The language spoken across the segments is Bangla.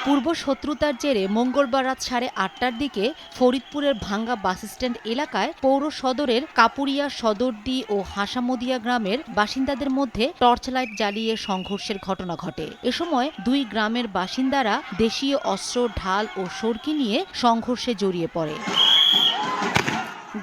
পূর্ব শত্রুতার জেরে মঙ্গলবার রাত 8:30টার দিকে ফরিদপুরের ভাঙ্গা বাসস্ট্যান্ড এলাকায় পৌর সদরের কাপুরিয়া সদরডি ও হাসামদিয়া গ্রামের বাসিন্দাদের মধ্যে টর্চলাইট জ্বালিয়ে সংঘর্ষের ঘটনা ঘটে। এ সময় দুই গ্রামের বাসিন্দারা দেশীয় অস্ত্র, ঢাল ও সড়কি নিয়ে সংঘর্ষে জড়িয়ে পড়ে।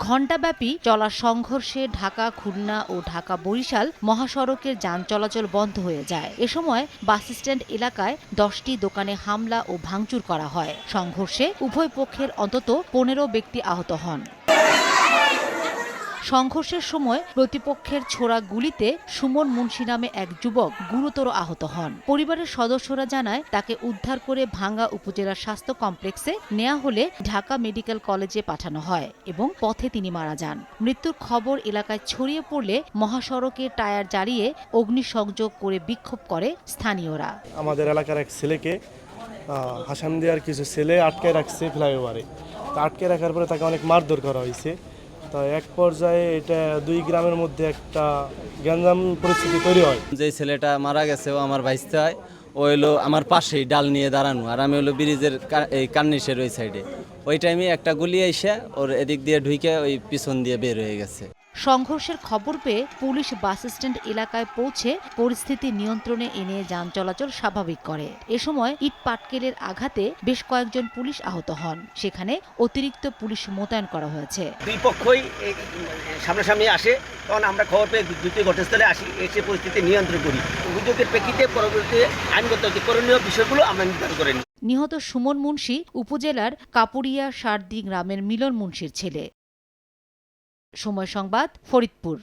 ঘণ্টাব্যাপী চলা সংঘর্ষে ঢাকা খুলনা ও ঢাকা বরিশাল মহাসড়কের যান চলাচল বন্ধ হয়ে যায়। এ সময় বাসস্ট্যান্ড এলাকায় 10টি দোকানে হামলা ও ভাঙচুর করা হয়। সংঘর্ষে উভয় পক্ষের অন্তত 15 ব্যক্তি আহত হন। সংঘর্ষের সময় প্রতিপক্ষের ছোড়া গুলিতে সুমন মুন্সি নামে এক যুবক গুরুতর আহত হন। পরিবারের সদস্যরা জানায় তাকে উদ্ধার করে ভাঙ্গা উপজেলা স্বাস্থ্য কমপ্লেক্সে নেওয়া হলে ঢাকা মেডিকেল কলেজে পাঠানো হয় এবং পথে তিনি মারা যান। মৃত্যুর খবর এলাকায় ছড়িয়ে পড়লে মহাসড়কে টায়ার জ্বালিয়ে অগ্নিসংযোগ করে বিক্ষোভ করে স্থানীয়রা। আমাদের এলাকার এক ছেলেকে হাসামদিয়ার কিছু ছেলে আটকে রাখছে ফ্লাইওভারে। আটকে রাখার পরে তাকে অনেক মারধর করা হয়েছে। তো এক পর্যায়ে এটা দুই গ্রামের মধ্যে একটা গ্যাঞ্জাম পরিস্থিতি তৈরি হয়। যে ছেলেটা মারা গেছে ও আমার ভাইস্তে হয়, ও হলো আমার পাশেই ডাল নিয়ে দাঁড়ানো, আর আমি হলো ব্রিজের এই কার্নিশের ওই সাইডে। ওই টাইমে একটা গুলি এসে ওর এদিক দিয়ে ঢুকে ওই পিছন দিয়ে বের হয়ে গেছে। সংঘর্ষের খবর পেয়ে পুলিশ বাসস্ট্যান্ড এলাকায় পৌঁছে পরিস্থিতি নিয়ন্ত্রণে এনে যান চলাচল স্বাভাবিক করে। এ সময় ইট পাটকেলের আঘাতে বেশ কয়েকজন পুলিশ আহত হন। সেখানে অতিরিক্ত পুলিশ মোতায়েন করা হয়েছে। দুই পক্ষই সামনাসামনি আসে, তখন আমরা খবর পেয়ে দ্রুত ঘটনাস্থলে আসি, এসে পরিস্থিতি নিয়ন্ত্রণ করি। অভিযোগের প্রেক্ষিতে পরবর্তী আইনগত যে করণীয় বিষয়গুলো আমরা নির্ধারণ করি। নিহত সুমন মুন্সি উপজেলার কাপুরিয়া সারদি গ্রামের মিলন মুন্সির ছেলে। সময় সংবাদ, ফরিদপুর।